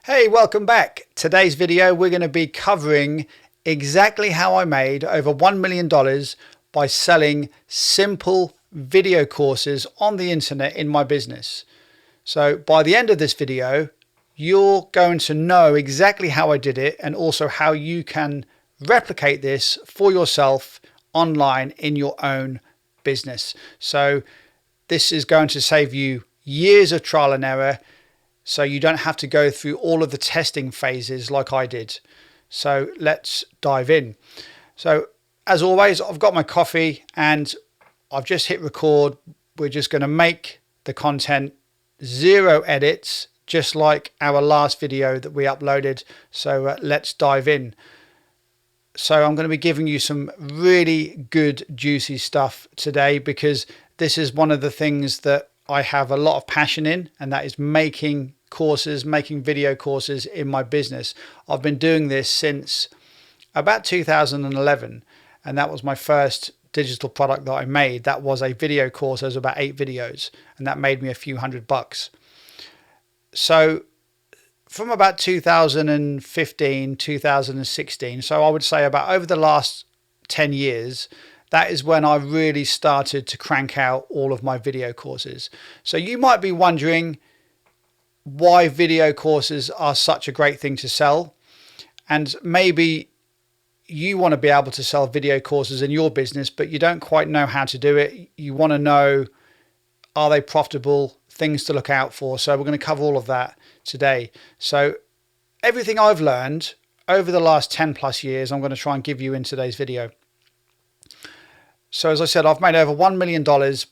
Hey, welcome back. Today's video we're going to be covering exactly how I made over $1 million by selling simple video courses on the internet in my business. So by the end of this video you're going to know exactly how I did it and also how you can replicate this for yourself online in your own business. So this is going to save you years of trial and error, so you don't have to go through all of the testing phases like I did. So let's dive in. So as always, I've got my coffee and I've just hit record. We're just going to make the content, zero edits, just like our last video that we uploaded. So let's dive in. So I'm going to be giving you some really good juicy stuff today, because this is one of the things that I have a lot of passion in, and that is making courses, making video courses in my business. I've been doing this since about 2011, and that was my first digital product that I made. That was a video course. There was about 8 videos, and that made me a few $100. So from about 2015, 2016, so I would say about over the last 10 years, that is when I really started to crank out all of my video courses. So you might be wondering why video courses are such a great thing to sell. And maybe you want to be able to sell video courses in your business, but you don't quite know how to do it. You want to know, are they profitable, things to look out for. So we're going to cover all of that today. So everything I've learned over the last 10 plus years, I'm going to try and give you in today's video. So as I said, I've made over $1 million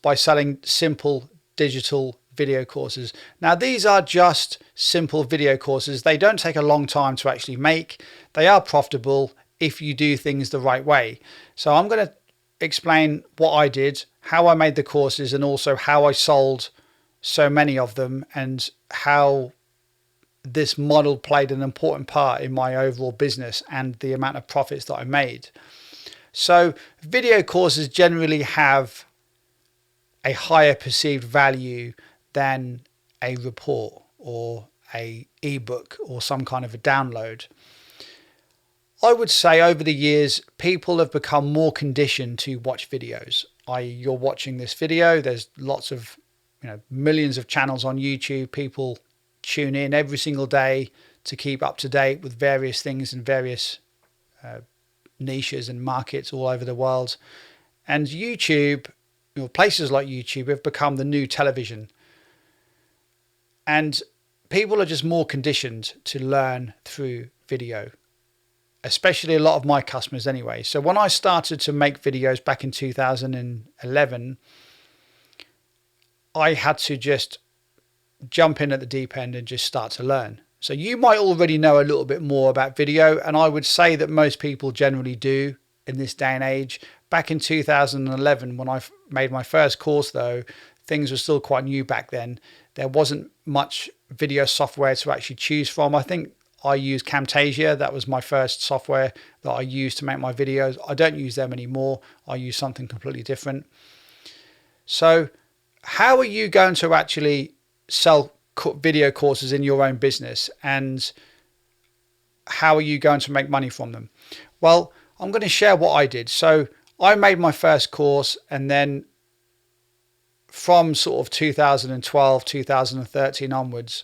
by selling simple digital video courses. Now, these are just simple video courses. They don't take a long time to actually make. They are profitable if you do things the right way. So I'm going to explain what I did, how I made the courses, and also how I sold so many of them, and how this model played an important part in my overall business and the amount of profits that I made. So video courses generally have a higher perceived value than a report or a ebook or some kind of a download. I would say over the years, people have become more conditioned to watch videos. You're watching this video, there's lots of, millions of channels on YouTube. People tune in every single day to keep up to date with various things and various niches and markets all over the world. And YouTube, places like YouTube have become the new television. And people are just more conditioned to learn through video, especially a lot of my customers anyway. So when I started to make videos back in 2011, I had to just jump in at the deep end and just start to learn. So you might already know a little bit more about video, and I would say that most people generally do in this day and age. Back in 2011, when I made my first course though, things were still quite new back then. There wasn't much video software to actually choose from. I think I used Camtasia. That was my first software that I used to make my videos. I don't use them anymore. I use something completely different. So how are you going to actually sell video courses in your own business, and how are you going to make money from them? Well, I'm going to share what I did. So I made my first course, and then from sort of 2012, 2013 onwards,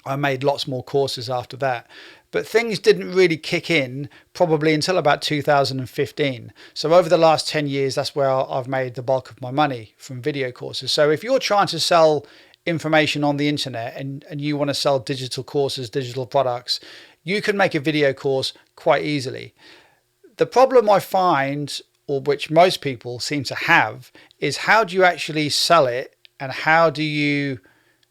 I made lots more courses after that. But things didn't really kick in probably until about 2015. So over the last 10 years, that's where I've made the bulk of my money from video courses. So if you're trying to sell information on the internet and you want to sell digital courses, digital products, you can make a video course quite easily. The problem I find, or which most people seem to have, is how do you actually sell it, and how do you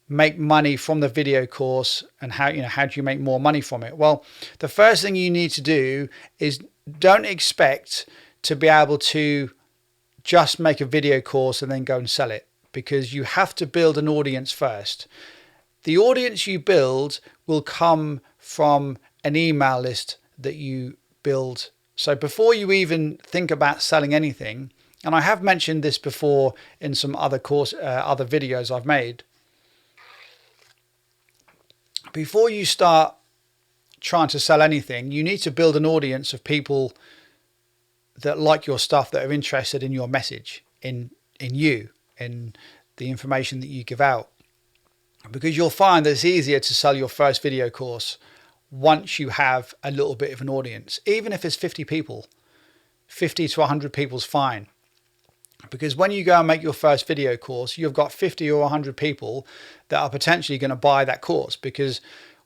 make money from the video course, and how do you make more money from it? Well, the first thing you need to do is don't expect to be able to just make a video course and then go and sell it, because you have to build an audience first. The audience you build will come from an email list that you build. So before you even think about selling anything, and I have mentioned this before in some other videos I've made, before you start trying to sell anything, you need to build an audience of people that like your stuff, that are interested in your message, in you, in the information that you give out. Because you'll find that it's easier to sell your first video course once you have a little bit of an audience. Even if it's 50 people, 50 to 100 people's fine. Because when you go and make your first video course, you've got 50 or 100 people that are potentially going to buy that course. Because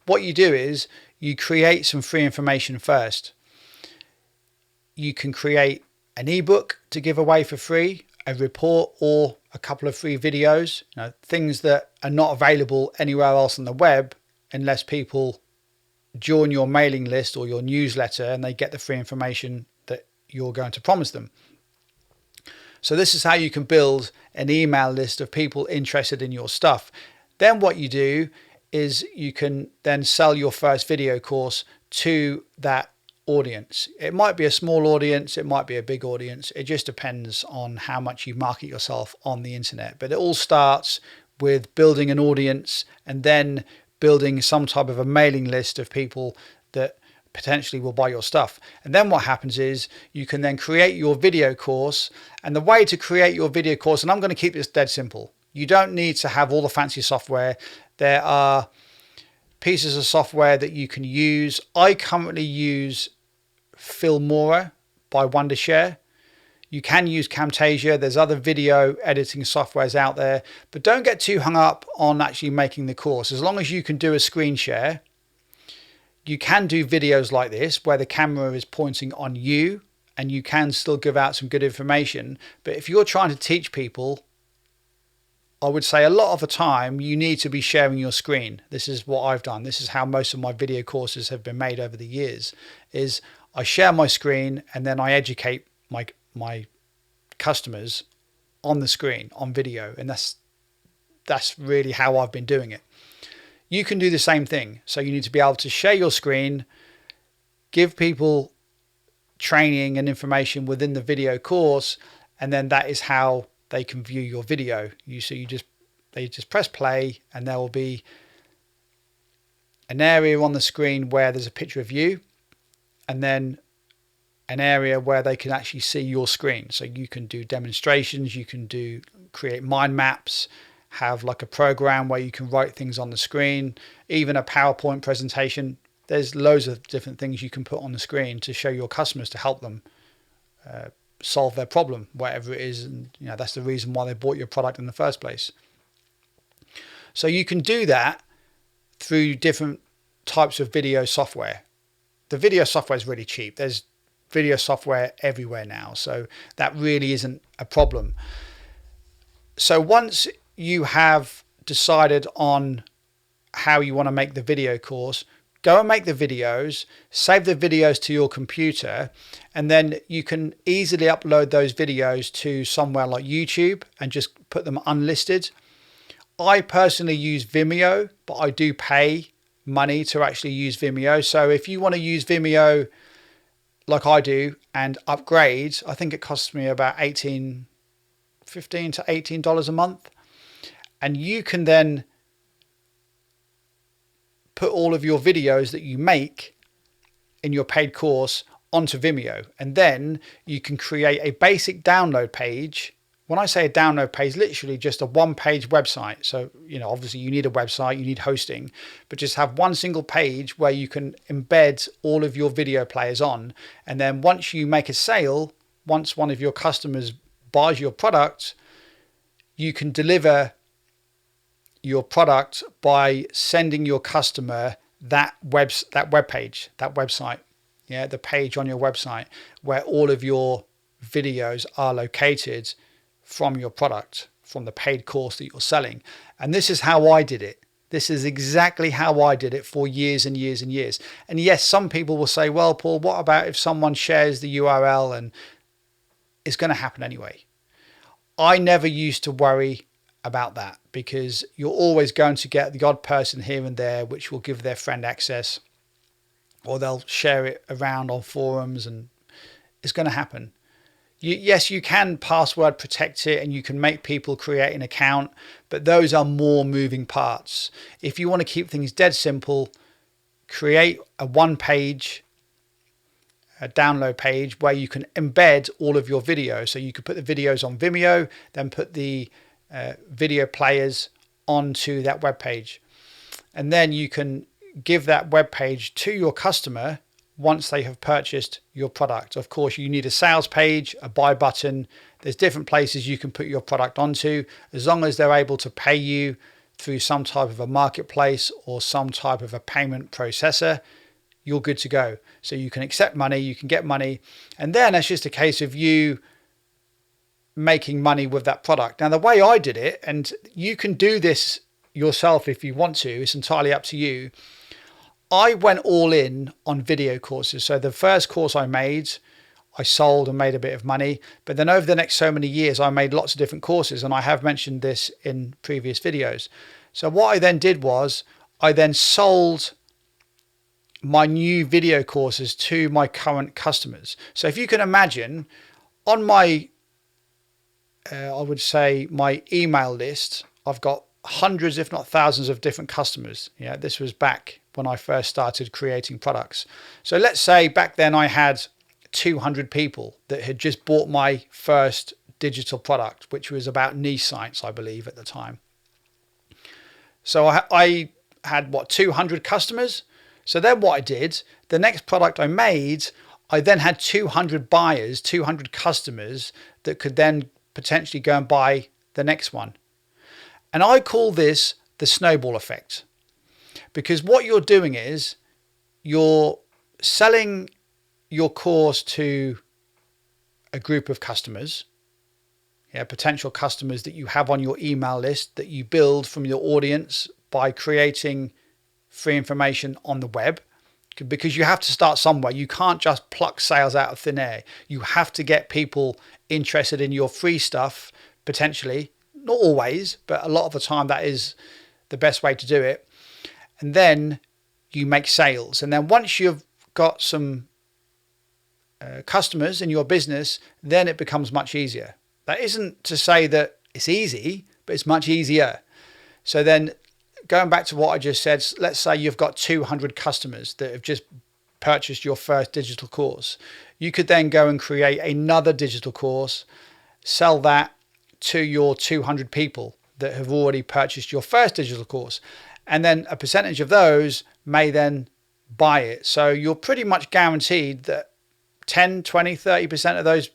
what you do is you create some free information first. You can create an ebook to give away for free, a report, or a couple of free videos, things that are not available anywhere else on the web unless people join your mailing list or your newsletter and they get the free information that you're going to promise them. So this is how you can build an email list of people interested in your stuff. Then what you do is you can then sell your first video course to that audience. It might be a small audience, it might be a big audience. It just depends on how much you market yourself on the internet. But it all starts with building an audience and then building some type of a mailing list of people that potentially will buy your stuff. And then what happens is you can then create your video course. And the way to create your video course, and I'm going to keep this dead simple. You don't need to have all the fancy software. There are pieces of software that you can use. I currently use Filmora by Wondershare. You can use Camtasia. There's other video editing softwares out there, but don't get too hung up on actually making the course. As long as you can do a screen share, you can do videos like this where the camera is pointing on you and you can still give out some good information. But if you're trying to teach people, I would say a lot of the time you need to be sharing your screen. This is what I've done. This is how most of my video courses have been made over the years, is I share my screen and then I educate my customers on the screen, on video. And that's really how I've been doing it. You can do the same thing. So you need to be able to share your screen, give people training and information within the video course, and then that is how they can view your video. They just press play and there will be an area on the screen where there's a picture of you, and then an area where they can actually see your screen. So you can do demonstrations, you can create mind maps, have like a program where you can write things on the screen, even a PowerPoint presentation. There's loads of different things you can put on the screen to show your customers, to help them solve their problem, whatever it is. And that's the reason why they bought your product in the first place. So you can do that through different types of video software. The video software is really cheap. There's video software everywhere now, so that really isn't a problem. So once you have decided on how you want to make the video course, go and make the videos, save the videos to your computer, and then you can easily upload those videos to somewhere like YouTube and just put them unlisted. I personally use Vimeo, but I do pay money to actually use Vimeo. So if you want to use Vimeo like I do and upgrade, I think it costs me about $15 to $18 a month. And you can then put all of your videos that you make in your paid course onto Vimeo. And then you can create a basic download page. When I say a download page, literally just a one-page website. So, obviously you need a website, you need hosting, but just have one single page where you can embed all of your video players on. And then once you make a sale, once one of your customers buys your product, you can deliver your product by sending your customer that web page, that website, the page on your website where all of your videos are located from your product, from the paid course that you're selling. And this is how I did it. This is exactly how I did it for years and years and years. And yes, some people will say, well, Paul, what about if someone shares the URL? And it's going to happen anyway. I never used to worry about that, because you're always going to get the odd person here and there which will give their friend access, or they'll share it around on forums, and it's going to happen. Yes, you can password protect it and you can make people create an account, but those are more moving parts. If you want to keep things dead simple, create a download page where you can embed all of your videos. So you could put the videos on Vimeo, then put the video players onto that web page. And then you can give that web page to your customer once they have purchased your product. Of course, you need a sales page, a buy button. There's different places you can put your product onto. As long as they're able to pay you through some type of a marketplace or some type of a payment processor, you're good to go. So you can accept money, you can get money, and then it's just a case of you making money with that product. Now, the way I did it, and you can do this yourself if you want to, it's entirely up to you. I went all in on video courses. So the first course I made, I sold and made a bit of money. But then over the next so many years, I made lots of different courses. And I have mentioned this in previous videos. So what I then did was I then sold my new video courses to my current customers. So if you can imagine, on my, I would say my email list, I've got hundreds, if not thousands of different customers. Yeah, this was back when I first started creating products. So let's say back then I had 200 people that had just bought my first digital product, which was about knee sights, I believe, at the time. So I had, 200 customers? So then what I did, the next product I made, I then had 200 buyers, 200 customers that could then potentially go and buy the next one. And I call this the snowball effect, because what you're doing is you're selling your course to a group of customers, potential customers that you have on your email list that you build from your audience by creating free information on the web, because you have to start somewhere. You can't just pluck sales out of thin air. You have to get people interested in your free stuff, potentially. Not always, but a lot of the time that is the best way to do it. And then you make sales. And then once you've got some customers in your business, then it becomes much easier. That isn't to say that it's easy, but it's much easier. So then going back to what I just said, let's say you've got 200 customers that have just purchased your first digital course. You could then go and create another digital course, sell that to your 200 people that have already purchased your first digital course. And then a percentage of those may then buy it. So you're pretty much guaranteed that 10, 20, 30% of those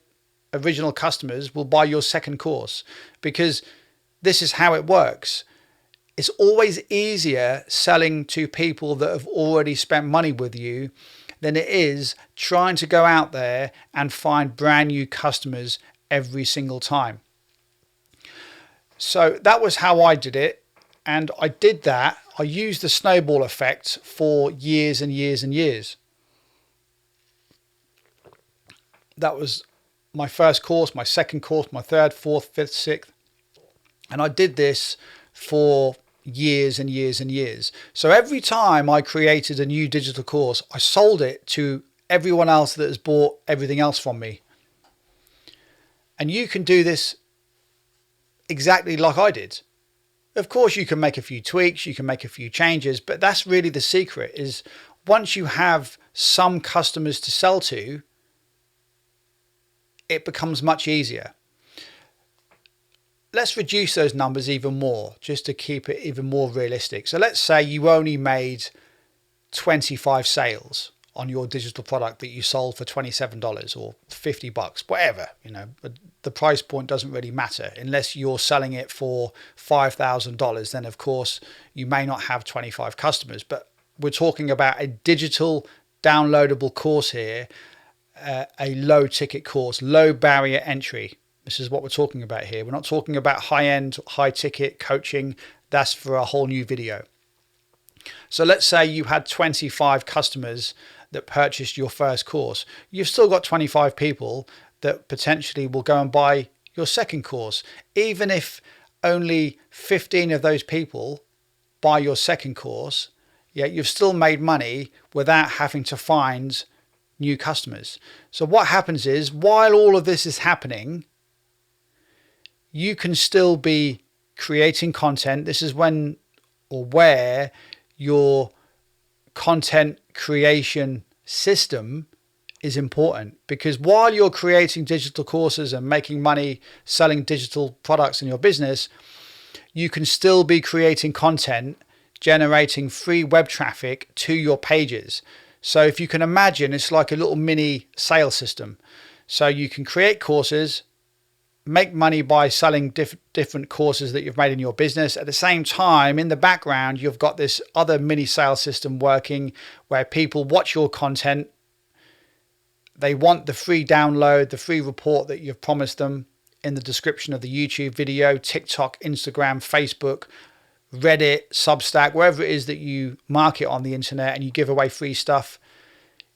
original customers will buy your second course, because this is how it works. It's always easier selling to people that have already spent money with you than it is trying to go out there and find brand new customers every single time. So that was how I did it. And I did that. I used the snowball effect for years and years and years. That was my first course, my second course, my third, fourth, fifth, sixth. And I did this for years and years and years. So every time I created a new digital course, I sold it to everyone else that has bought everything else from me. And you can do this exactly like I did. Of course, you can make a few tweaks, you can make a few changes, but that's really the secret, is once you have some customers to sell to, it becomes much easier. Let's reduce those numbers even more, just to keep it even more realistic. So let's say you only made 25 sales on your digital product that you sold for $27 or $50, whatever, the price point doesn't really matter unless you're selling it for $5,000. Then of course you may not have 25 customers, but we're talking about a digital downloadable course here, a low ticket course, low barrier entry. This is what we're talking about here. We're not talking about high-end, high-ticket coaching. That's for a whole new video. So let's say you had 25 customers that purchased your first course. You've still got 25 people that potentially will go and buy your second course. Even if only 15 of those people buy your second course, you've still made money without having to find new customers. So what happens is, while all of this is happening, you can still be creating content. This is when or where your content creation system is important, because while you're creating digital courses and making money selling digital products in your business, you can still be creating content, generating free web traffic to your pages. So if you can imagine, it's like a little mini sales system. So you can create courses, make money by selling different courses that you've made in your business. At the same time, in the background, you've got this other mini sales system working where people watch your content. They want the free download, the free report that you've promised them in the description of the YouTube video, TikTok, Instagram, Facebook, Reddit, Substack, wherever it is that you market on the internet and you give away free stuff.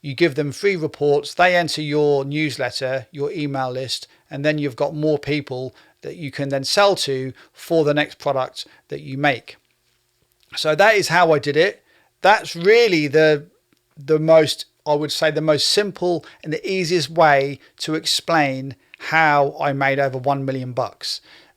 You give them free reports, they enter your newsletter, your email list, and then you've got more people that you can then sell to for the next product that you make. So that is how I did it. That's really the most, I would say, the most simple and the easiest way to explain how I made over $1 million.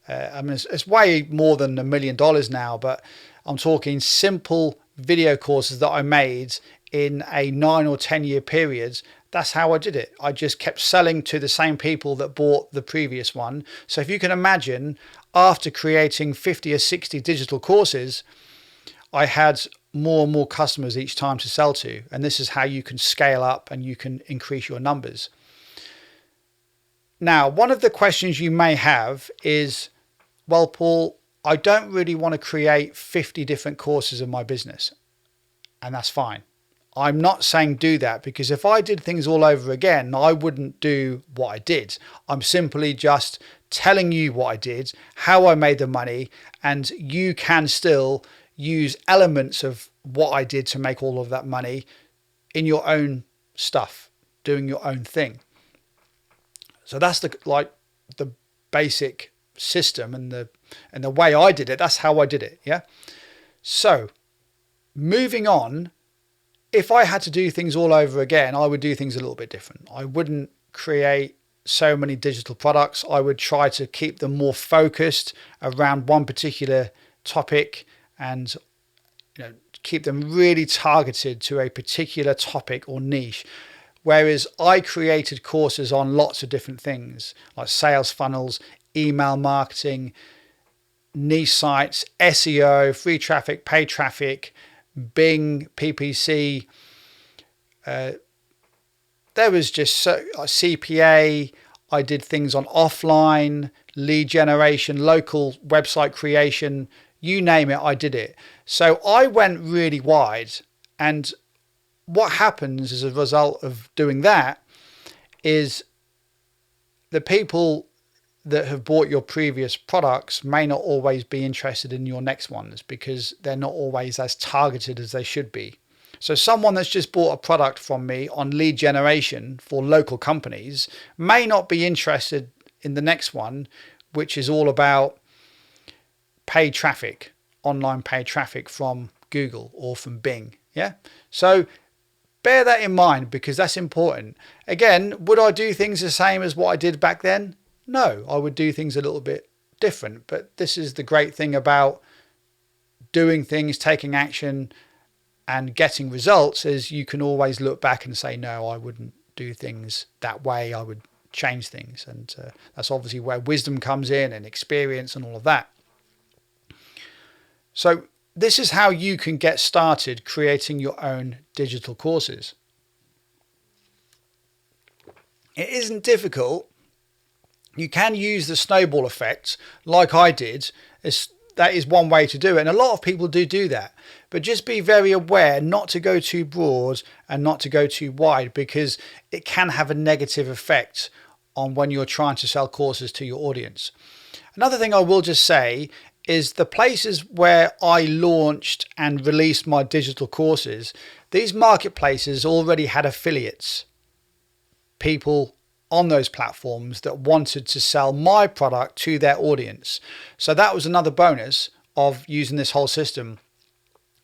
I mean, it's way more than $1 million now, but I'm talking simple video courses that I made in a 9 or 10 year period. That's how I did it. I just kept selling to the same people that bought the previous one. So if you can imagine, after creating 50 or 60 digital courses, I had more and more customers each time to sell to. And this is how you can scale up and you can increase your numbers. Now, one of the questions you may have is, well, Paul, I don't really want to create 50 different courses in my business. And that's fine. I'm not saying do that, because if I did things all over again, I wouldn't do what I did. I'm simply just telling you what I did, how I made the money, and you can still use elements of what I did to make all of that money in your own stuff, doing your own thing. So that's the basic system and the way I did it. That's how I did it. Yeah. So moving on, if I had to do things all over again, I would do things a little bit different. I wouldn't create so many digital products. I would try to keep them more focused around one particular topic and keep them really targeted to a particular topic or niche. Whereas I created courses on lots of different things like sales funnels, email marketing, niche sites, SEO, free traffic, paid traffic, Bing, PPC. There was just CPA. I did things on offline, lead generation, local website creation, you name it, I did it. So I went really wide. And what happens as a result of doing that is the people that have bought your previous products may not always be interested in your next ones, because they're not always as targeted as they should be. So someone that's just bought a product from me on lead generation for local companies may not be interested in the next one, which is all about paid traffic, online paid traffic from Google or from Bing. Yeah. So bear that in mind, because that's important. Again, would I do things the same as what I did back then? No, I would do things a little bit different. But this is the great thing about doing things, taking action and getting results, is you can always look back and say, no, I wouldn't do things that way. I would change things. And that's obviously where wisdom comes in, and experience and all of that. So this is how you can get started creating your own digital courses. It isn't difficult. You can use the snowball effect like I did. That is one way to do it. And a lot of people do that. But just be very aware not to go too broad and not to go too wide, because it can have a negative effect on when you're trying to sell courses to your audience. Another thing I will just say is the places where I launched and released my digital courses, these marketplaces already had affiliates, people on those platforms that wanted to sell my product to their audience. So that was another bonus of using this whole system,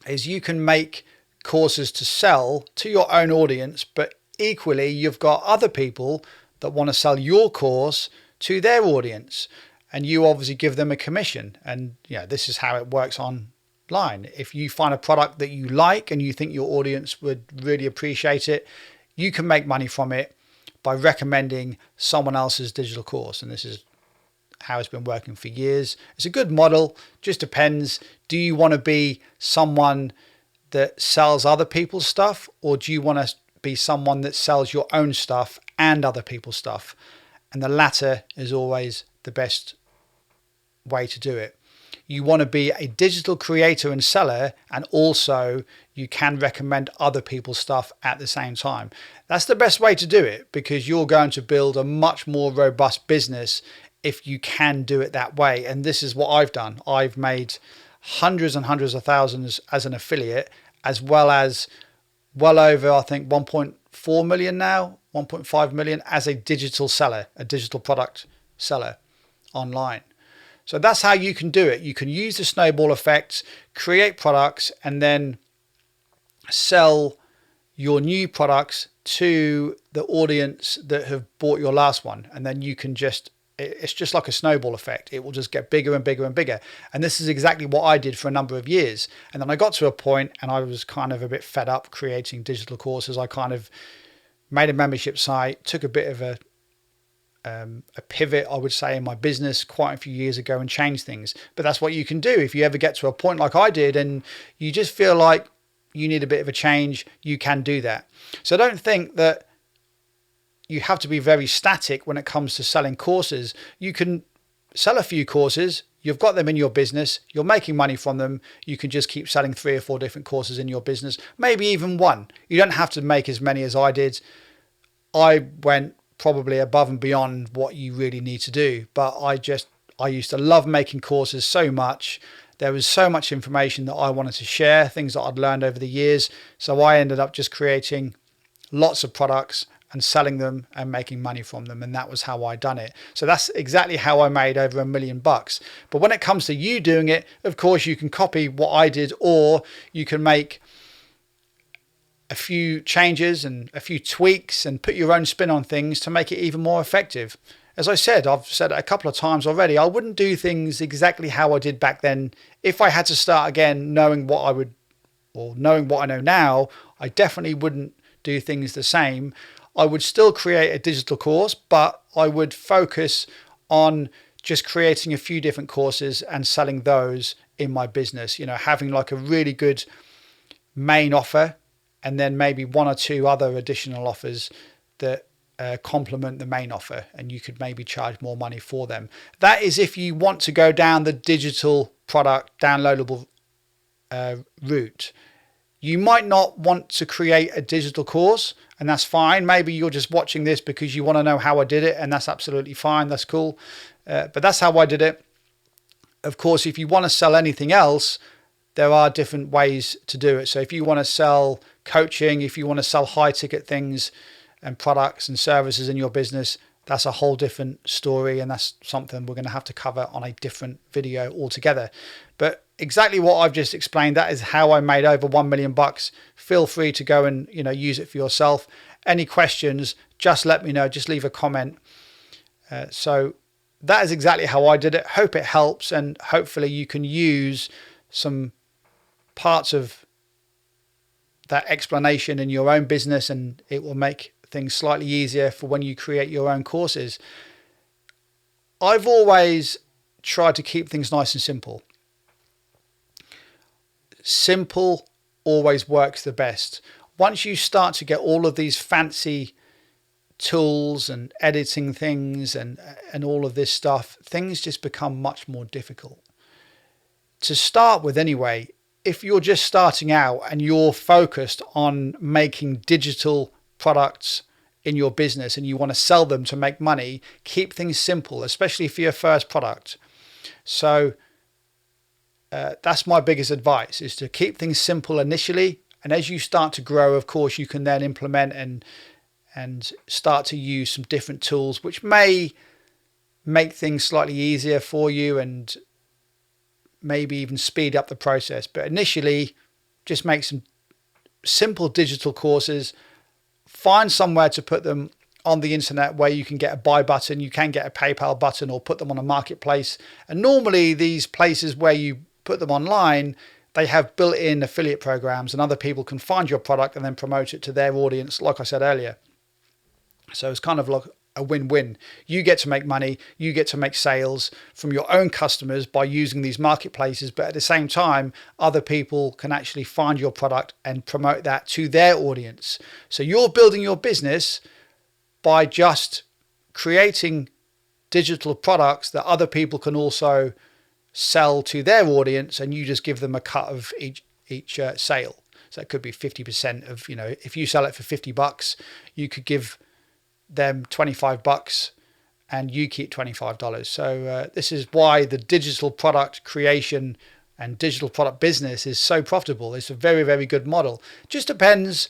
is you can make courses to sell to your own audience, but equally, you've got other people that want to sell your course to their audience, and you obviously give them a commission. And this is how it works online. If you find a product that you like and you think your audience would really appreciate it, you can make money from it by recommending someone else's digital course. And this is how it's been working for years. It's a good model, just depends. Do you want to be someone that sells other people's stuff, or do you want to be someone that sells your own stuff and other people's stuff? And the latter is always the best way to do it. You want to be a digital creator and seller, and also you can recommend other people's stuff at the same time. That's the best way to do it, because you're going to build a much more robust business if you can do it that way. And this is what I've done. I've made hundreds and hundreds of thousands as an affiliate, as well as well over, I think, 1.4 million now, 1.5 million as a digital seller, a digital product seller online. So that's how you can do it. You can use the snowball effect, create products, and then sell your new products to the audience that have bought your last one. And then you can it's just like a snowball effect. It will just get bigger and bigger and bigger. And this is exactly what I did for a number of years. And then I got to a point and I was kind of a bit fed up creating digital courses. I kind of made a membership site, took a bit of a pivot, I would say, in my business quite a few years ago, and changed things. But that's what you can do if you ever get to a point like I did and you just feel like you need a bit of a change. You can do that. So don't think that you have to be very static when it comes to selling courses. You can sell a few courses, you've got them in your business, you're making money from them. You can just keep selling 3 or 4 different courses in your business, maybe even one. You don't have to make as many as I did. I went probably above and beyond what you really need to do, but I used to love making courses so much. There was so much information that I wanted to share, things that I'd learned over the years. So I ended up just creating lots of products and selling them and making money from them. And that was how I done it. So that's exactly how I made over $1 million. But when it comes to you doing it, of course, you can copy what I did, or you can make a few changes and a few tweaks and put your own spin on things to make it even more effective. As I said, I've said it a couple of times already, I wouldn't do things exactly how I did back then. If I had to start again, knowing what I know now, I definitely wouldn't do things the same. I would still create a digital course, but I would focus on just creating a few different courses and selling those in my business, having like a really good main offer, and then maybe 1 or 2 other additional offers that complement the main offer, and you could maybe charge more money for them. That is if you want to go down the digital product downloadable route. You might not want to create a digital course, and that's fine. Maybe you're just watching this because you want to know how I did it, and that's absolutely fine. That's cool. But that's how I did it. Of course, if you want to sell anything else, there are different ways to do it. So if you want to sell coaching, if you want to sell high ticket things and products and services in your business, that's a whole different story, and that's something we're going to have to cover on a different video altogether. But exactly what I've just explained, that is how I made over $1 million. Feel free to go and use it for yourself. Any questions, just let me know. Just leave a comment. So that is exactly how I did it. Hope it helps, and hopefully you can use some parts of that explanation in your own business, and it will make things slightly easier for when you create your own courses. I've always tried to keep things nice and simple. Simple always works the best. Once you start to get all of these fancy tools and editing things and all of this stuff, things just become much more difficult. To start with anyway, if you're just starting out and you're focused on making digital products in your business and you want to sell them to make money, keep things simple, especially for your first product. So that's my biggest advice, is to keep things simple initially. And as you start to grow, of course, you can then implement and start to use some different tools, which may make things slightly easier for you and maybe even speed up the process. But initially, just make some simple digital courses, find somewhere to put them on the internet where you can get a buy button, you can get a PayPal button, or put them on a marketplace. And normally these places where you put them online, they have built-in affiliate programs, and other people can find your product and then promote it to their audience, like I said earlier. So it's kind of like a win-win. You get to make money, you get to make sales from your own customers by using these marketplaces, but at the same time, other people can actually find your product and promote that to their audience. So you're building your business by just creating digital products that other people can also sell to their audience, and you just give them a cut of each sale. So it could be 50% of, if you sell it for $50, you could give them $25 and you keep $25. So this is why the digital product creation and digital product business is so profitable. It's a very, very good model. Just depends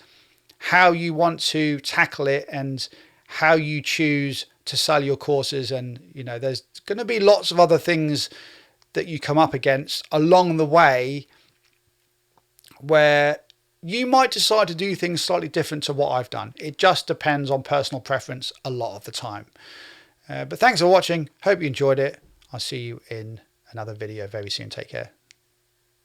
how you want to tackle it and how you choose to sell your courses. And there's going to be lots of other things that you come up against along the way where you might decide to do things slightly different to what I've done. It just depends on personal preference a lot of the time. But thanks for watching. Hope you enjoyed it. I'll see you in another video very soon. Take care.